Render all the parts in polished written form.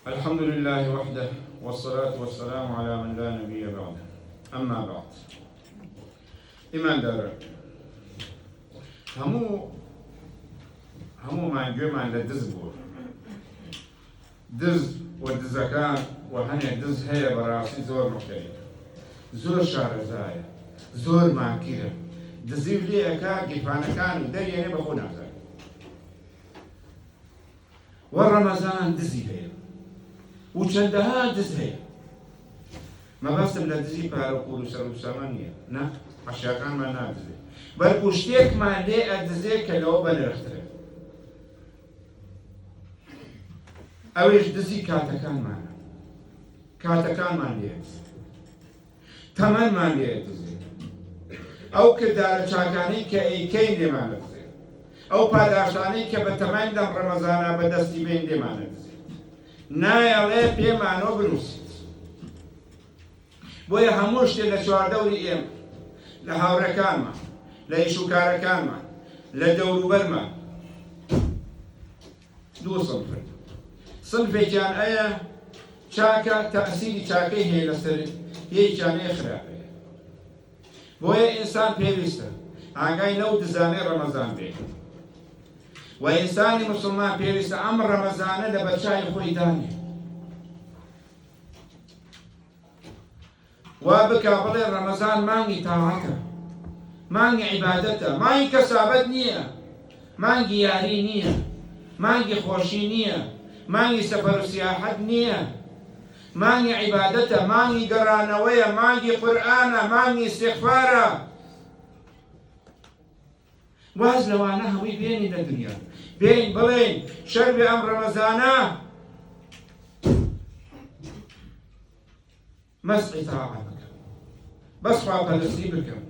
الحمد لله وحده والصلاة والسلام على من لا نبي بعده. أما بعد، إيمان دار همو ما نجمع لدز بور دز والدزكان وهني دز هي براسي زور مكيف زور شارزايا زور ماكيرة دزيف لي أكاد كيفانا كان ودري أنا بخونا زاي والرمضان دزي هي وشندها دز هي ما بس من دزي بارقول وسر وسامانية نا عشان ما نادزي بل وشتيك ما لي أدزي كلو بنرخترف أويش دزي كاتكان معنا كاتكان ما ليت تمن ما ليت دزي أو كدار شاكاني كين دي ما ندزي أو پاداشانی که به تمام دم رمضان به دستی بین دیماند نایله پیمانو بنوسید بۆیە هەموو شتێک لە چواردەوری ئێمە لە هاوڕێکانمان لە ئیشوکارەکانمان لە دەوروبەرمان دوو سنفن سنفێکیان ئەیە چاکە تەئسیری چاکەی هەیە لەسەر یەکیان هەیە خراپەیە بۆیە ئینسان پێویستە ئاگای لەو دزانەی ڕەمەزان بێت و ئینسانی مسلمان پێویستە ئەم ڕەمەزانە لە بەرچاوی خۆی دانێ وا بکا بڵێ ڕەمەزان مانگی تاعەتە مانگی عیبادەتە مانگی کەسابەت نییە مانگی یاری نییە مانگی خۆشی نییە مانگی سەفەر و سیاحەت نییە مانگی عیبادەتە مانگی گەڕانەوەیە مانگی قورئانە مانگی استیغفارە واز لەوانە هەمووی بێنی لە دنیا بێن بڵێن شەربی ئەم ڕەمەزانە مەسعی تاعە بکەم بەس خواپەرستی بکەم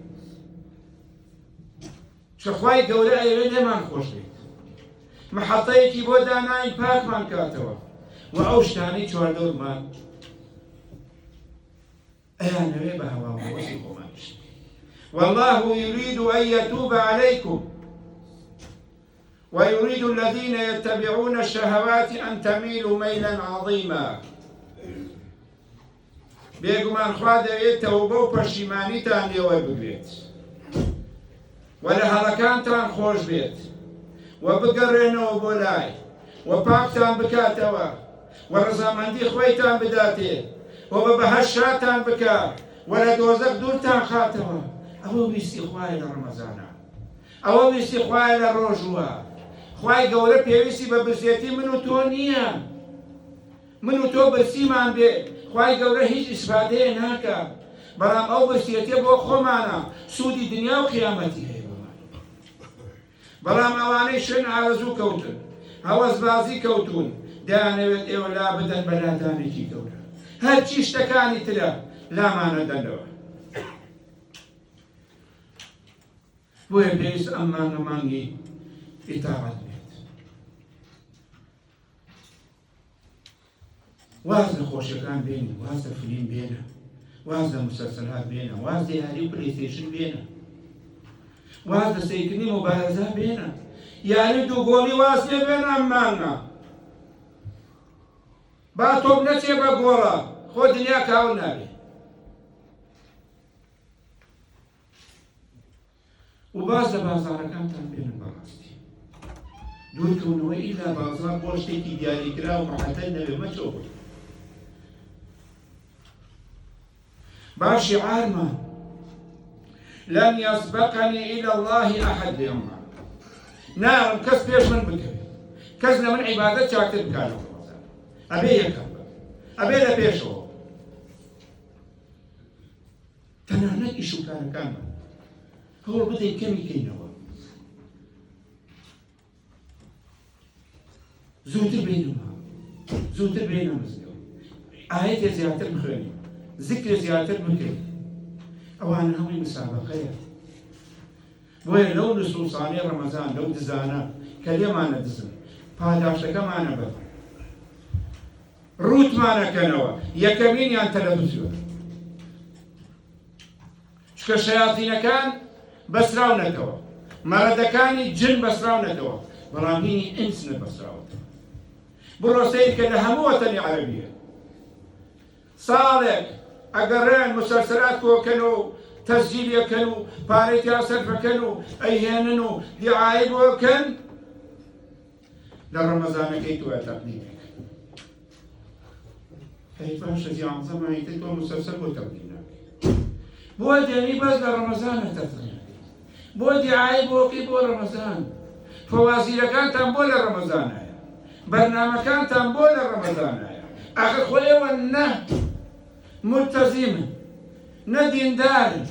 چکە خوای گەورە ئەوێ لێمان خۆش بێت محەتەیەکی بۆ دانانی پاکمان کاتەوە و ئەو شتانەی چواردەورمان ئەیانەوێ بە هەواوەسی خۆمانیش والله يريد أن يتوب عليكم ويريد الذين يتبعون الشهوات أن تميلوا ميلا عظيما بێگومان خوا دەوێت تەوبە و پەشیمانیتان لێوە بگرێت و لە هەڵەکانتان خۆش بێت و بگەڕێنەوە بۆ لای و پاکتان بکاتەوە و ڕەزامەندی خۆیتان بداتێ و بە بەهەشت شاتان بکات و لە دۆزەق دوورتان خاتەوە ئەوە ویستی خوایە لە ڕەمەزانە ئەوە ویستی خوایە لە ڕۆژوە خوای گەورە پێویستی بە برسێتی من و تۆ نییە من و تۆ برسیمان بێ خوای گەورە هیچ ئیسفادەیە ناکات بەڵام ئەو برسێتیە بۆ خۆمانە سوودی دنیا و قیامەتی هەیە بۆمان بەڵام ئەوانەی شوێن ئارەزوو کەوتن هەوەسبازی کەوتون دەیانەوێت ئێوە لا بدەن بە لادانێکی گەورە هەرچی شتەکانی ترە لامانە دەنەوە بۆیە پێویست ئەم مانگە مانگی ئیتاعەت بێت واز لە خۆشیەکان بێنە واز لە فیلم بێنە واز لە موسەلسەلات بێنە واز لە یاری و پلەیستێشن بێنە واز لە سەیرکردنی مۆبایلەزا بێنە یاری دوو گۆڵی واز لێ بێنە ئەم مانگە با تۆ نەچێ بە گۆڵە خۆ دنیا کاول نابێ و باز لە بازاڕەکانتان بێنن بەڕاستی دوورکەونەوە ئیلا بازاڕ بۆ شتێکی دیاریکرا و مەحەتەل نەبێ مەچۆ با شعارمان لن يسبقني إلى الله أحد يوما نارم کەس پێش من بکەوێت کەس لە من عیبادەت چاکتر بکاتەوە ئەبێ یەکەم ئەبێ لە پێشەوە تەنانەت ئیشوکارەکانمان هەوڵ بدەین کەمی کەینەوە زووتر بینەوە زووتر بینە مزگەوت ئایەتێ زیاتر بخوێنین ذکرێ زیاتر بکەین ئەوانە هەمووی مسابقەیە بۆیە لەو نوسوسانەی ڕەمەزان لەو دزانە کە لێمانە دزن پاداشەکەمانە بە ڕووتمانەکەنەوە یەکەمینیان تەلەڤیزیۆن چکە شەیاطینەکان بەسراونەتەوە مەرەدەکانی جن بەسراونەتەوە بەڵام هینی ئینس نەبەسراوەتەوە بڕۆ سەیرکە لە هەموو وەتەنی عەرەبیە ساڵێک ئەگەڕێن مسەلسەلات کۆکەن و تەسجیلەکەن و پارەی تیا سەرفەکەن و ئەیهێنن و دیعایە بۆکەن لە ڕەمەزانەکەی توە تەقدیمێک ئەی باشە زیانزەمانی تۆ مسەلسەل بۆ تەقدیم ناکەی بۆ دێنی بەس لە ڕەمەزانە تەقدیم بۆ دیعایە بۆکەی بۆ ڕەمەزان فەوازیرەکانتان بۆ لە ڕەمەزانایە بەرنامەکانتان بۆ لە ڕەمەزانایە ئاخر خۆ ئێوە نە ملتەزیمن نە دیندارن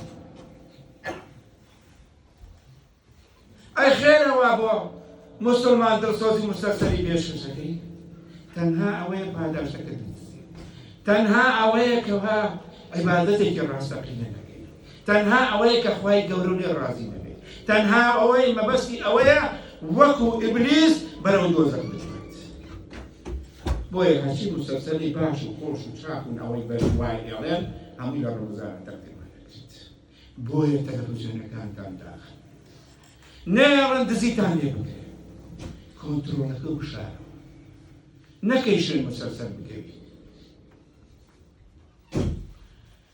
ئەی خێرەوە بۆ مسلمان دڵسۆزی مسەلسەلی پێشکەشەکەی تەنها ئەوەیە پاداشەکە دەدەستێت تەنها ئەوەیە کەوا عیبادەتێکی ڕاستەقینە نەکەی تەنها ئەوەیە کە خوای گەورە لێ ڕازی نەبێت تەنها ئەوەی مەبەستی ئەوەیە وەکو ئیبلیس بەرەو دۆزەخ بچێت بۆیە هەرچی مسەلسەلی باش و خۆش و چاک و ئەوەی بەر وای ئێڵێن هەمووی لە ڕەمەزانە تەقدیمان دەکرێت بۆیە تەلەڤیزیۆنەکانتان داخن نەیەڵێن دزیتان لێ بکرێت کۆنتڕۆلەکە بشارەوە نەکەی شوێن مسەلسەل بکەوی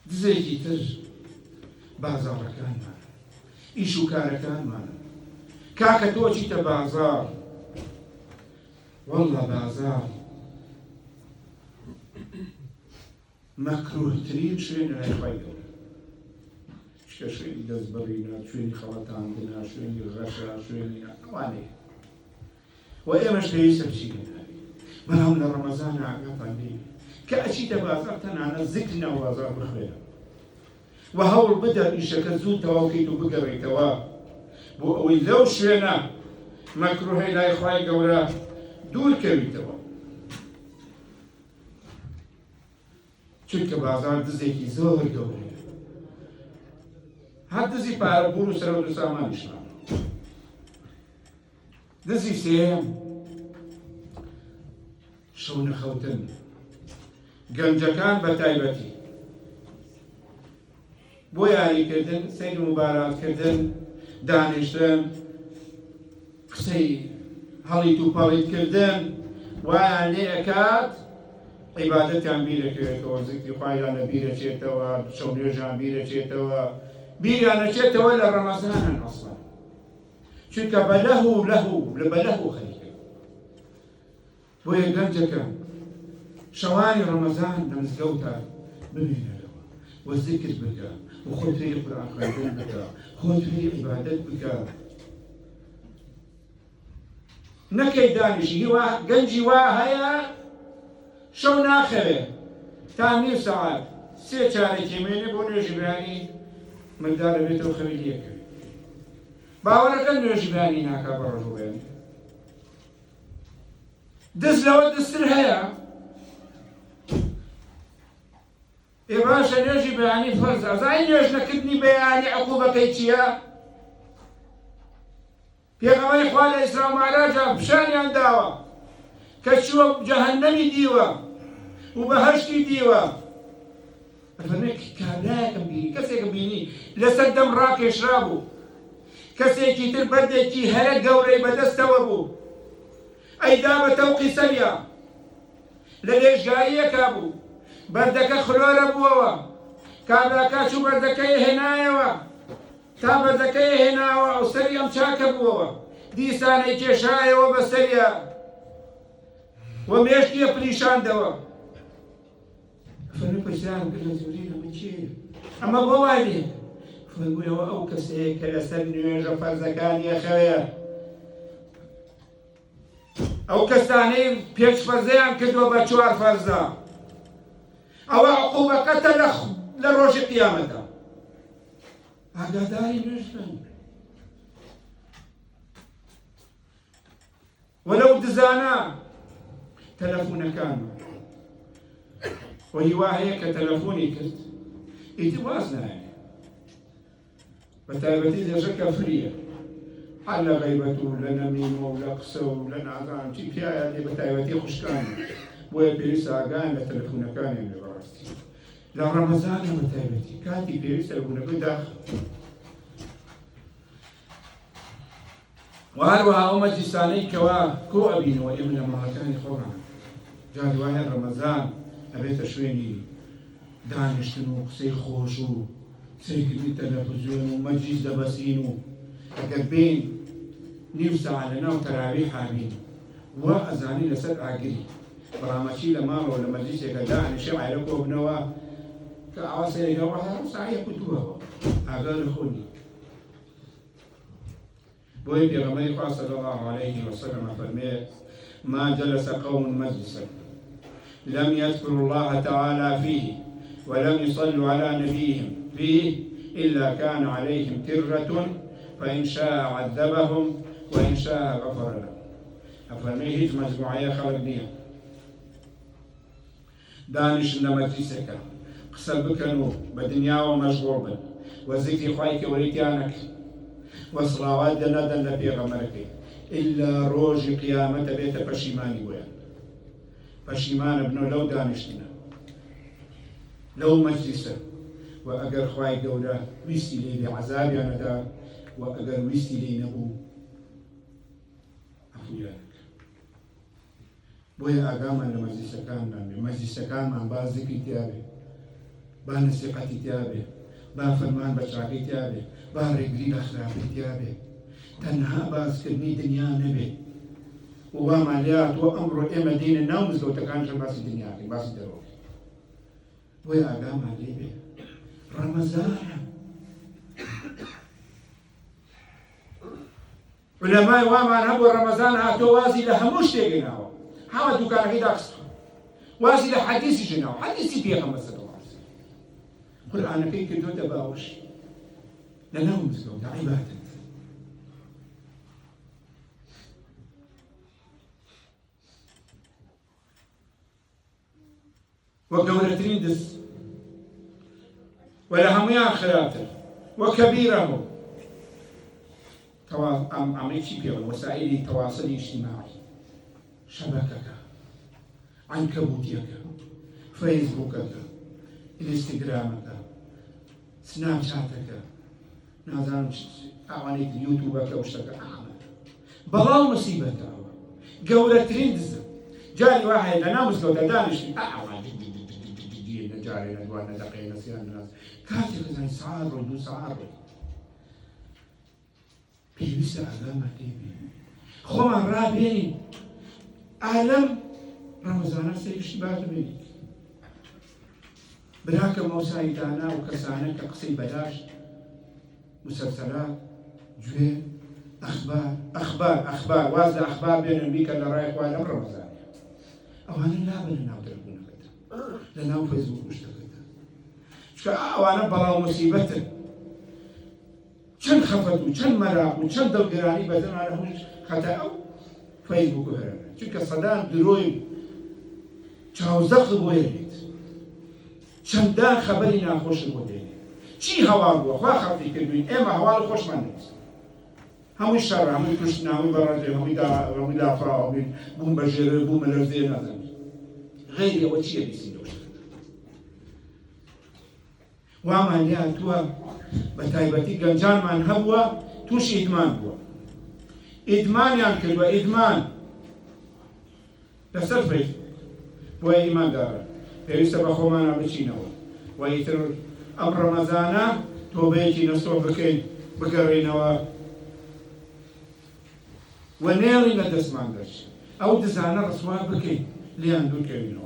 دزێکی تر بازاڕەکانمان ئیش و کارەکانمانە کاکە تۆ چیتە بازاڕ وەڵڵا بازاڕ مەکروهترین شوێنە لای خوای گەورە شکە شوێنی دەستبڕینە شوێنی خەڵەتاندنە شوێنی غەشە شوێنی ئەوانەیە و ئێمەش پێویستە بچینە بەڵام لە ڕەمەزانە ئاگاتان لێ کە ئەچیتە بازاڕ تەنانە زیکر ناو بازاڕ بخوێنە و هەوڵ بدە ئیشەکە زوو تەواو بکەیت و بگەڕێیتەوە بۆ ئەوەی لەو شوێنە مەکروهەی لای خوای گەورە دوورکەویتەوە چونکە بازاڕ دزێکی زۆر گەورەیە هەر دزی پارەبوون و سەرەوت و سامانیشمان دزی سێم شەو نەخەوتن گەنجەکان بە تایبەتی بۆ یاریکردن سەیر و مباراتکردن دانیشتن قسەی هەڵیت و پەڵیتکردن وایان لێ ئەکات عیبادەتیان بیرەکەوێتەوە زیکری خوایان بیرەچێتەوە شەو نوێژیان بیرەچێتەوە بیریان ئەچێتەوە لە ڕەمەزانن ئەسڵا چونکە بەلەهو لە بەلەهو خەریکە بۆیە گەنجەکە شەوانی ڕەمەزان لە مزگەوتە بمێنەرەوە و زیکر بکە و خۆت فێری قورئان خوێندن بکە خۆت فێری عیبادەت بکە نەکەی دانیشی گەنجی وا هەیە شەو ناخەوێ تا نیم سەعات سێ چارێکی مێنێ بۆ نوێژی بەیانی منداڵە بێتەوە خەوی لێکەوێت باوەڕەکە نوێژی بەیانی ناکا بە ڕۆژوەیانی دەست لەوە دەستتر هەیە ئێ باشە نوێژی بەیانی فەرزە ئەزای نوێژ نەکردنی بەیانی عەقوبەکەی چییە؟ پێغەمبەری خوا لە ئیسرا و معراجا پیشانیان داوە کە چووە جەهەنەمی دیوە و بەهەشتی دیوە ئەفەرمێ کابرایەکم بینی کەسێکم بینی لەسەر دەم ڕاکێشرا بوو کەسێکی تر بەردێکی هەرە گەورەی بەدەستەوە بوو ئەیدا بە تەوقی سەریا لە لێژگاییەکە بوو بەردەکە خلۆرە بووەوە کابراکە چوو بەردەکەی هێنایەوە تا بەردەکەی هێناوە ئەو سەری ئەم چاکە بووەوە دیسانەی کێشایەوە بە سەریا و مێشتیە پریشاندەوە فەرمووی پرسیارم کرد لە زوری ئەمە چییە؟ ئەمە بۆ وای لێ فەرموویەوە ئەو کەسەیە کە لەسەر نوێژە فەرزەکانی ئەخەوێ ئەو کەسانەی پێش فەرزەیان کردووە بە 4 فەرزە ئەوە عەقوبەکەتە لە ڕۆژی قیامەتە ئاگاداری نوێژ بن وەلەو دزانە تەلەفۆنەکان و هیوا هەیە کە تەلەفۆنی کرد ئیتر واز نایە بە تایبەتی لەژەکە فریە هەر لە غەیبەت و لە نەمینەوە و لە قسە و لە نازانم چی پیایە لێ بە تایبەتی خوشکانە بۆیە پێویستە ئاگان لە تەلەفۆنەکانیان لێ بەڕاستی لە ڕەمەزانە بە تایبەتی کاتی پێویستە لەبوونەکەی داخە و هەروەها ئەو مەجلیسانەی کەوا کۆ ئەبینەوە ئێمە لە ماڵەکانی خۆمان جاری وایە ڕەمەزان ئەبێتە شوێنی دانیشتن و قسەی خۆش و قسەیکردنی تەلەڤیزیۆن و مەجلیس دەبەسین و ئەگەر بین نیو ساعە لەناو تەراویح هابین وا ئەزانی لەسەر ئاگری بەڵامەچی لە ماڵەوە لە مەجلیسێکە دانیشێ عایلە کۆبنەوە کە ئاوا سەیرەوە ساعەیە کوتووەوە ئاگا لە خۆنی بۆی پێغەمبەری خوا صلی الله عليه وسلم فەرمێ ما جلس قوم مجلسا لم يذكروا الله تعالى فيه ولم يصلوا على نبيهم فيه إلا كان عليهم ترة فإن شاء عذبهم وإن شاء غفر لهم أفرمي هيج مجموعية خلق نية دانش مجلسك قسە بکەن و بە دنیاوە مەشغوڵ بن و زیکری خوای کەوریتیانەک وەسڵاوات دەنەدەن لە پێغەمبەرەکەی ئیلا ڕۆژی قیامەتە بێتە پەشیمانی بۆیان پەشیمانە بنەوە لەو دانیشتنە لەو مەجلیسە و ئەگەر خوای گەورە ویستی لێ بێ عەزابیانەدا و ئەگەر ویستی لێ نەبوو عەفویانەکە بۆیە ئاگامان لە مەجلیسەکانمان بێ مەجلیسەکانمان با زیکری تیا بێ با نسیحەتی تیا بێ با فەرمان بە چاکەی تیا بێ با ڕێگری لە خراپەی تیا بێ تەنها باسکردنی دنیا نەبێ و وامان لێهاتووە ئەمڕۆ ئێمە دێنە ناو مزگەوتەکانشان باسی دنیاکەین باسی دەرەوەکەین بۆیە ئاگامان لێ بێ ڕەمەزانە علەمای وامان هەبوو ڕەمەزان هاتۆ وازی لە هەموو شتێکی ناوە هەمە دوکانەکەی داخستووە وازی لە حەدیثیشی ناوە حەدیثی پێغەمبەر صلی الله علیه وسلم قورئانەکەی کردووەتە باوەش لە ناو مزگەوتە عیبادەت وگەورەترین دەست و لە هەمویان خراپتر وكبيره عميشي بيها وسائل التواصل الاجتماعي شبكك عنكبوتك فيسبوكك انستغرامك سناب شاتك نازم اوانيك يوتيوبك وشتك بلاو مصيبتك قولترين دزة جاري واحد انا مسكوت دانش جاري ندوانا دقينا سيان الناس كاتب زي صار ودو صار بيوسع علامة تيبي خوما رابين أعلم رمضان سيشتبات منك براك موسى دانا وكسانا كقصي بلاش مسلسلات جوين أخبار وازد أخبار بين أمريكا اللي رايح وعلى رمضان أو أنا لا بلنا وتلقونا كده لنا وفيسبوك مشتغل أو أنا بلا مصيبته چەند خەفەت و چەند مەراق و چەند دڵگرانی بەدەمانە هەمووش خەتا ئەو فەیسبووک هەرە چونکە سەدان درۆی چاوزەق بۆ هێنێت چەندان خەبەری ناخۆش بۆ دێنێت چی هەواڵ بووە خوا خەڵکی کردوین ئێمە هەواڵ خۆشمان نوویست هەمووی شەڕ هەمووی کوشتن هەمووی بەڕەنجێ هەمووی دافراوە بووم بە ژێرە بوومە لەرزێ نازەنی غەیری ئەوە چییە بیستین لەو شتە وامان لێ هاتووە بە تایبەتی گەنجانمان هەبووە تووشی ئیدمان بووە ئیدمانیان کردووە ئیدمان لەسەر فەیسبووک بۆیە ئیماندارە پێویستە بە خۆمانە بچینەوە و ئیتر ئەم ڕەمەزانە تۆبەیەکی نەسۆ بکەین بگەڕێنەوە و نێڵی لە دەستمان دەرچێت ئەو دزانە ڕسوا بکەین لیان دوورکەوینەوە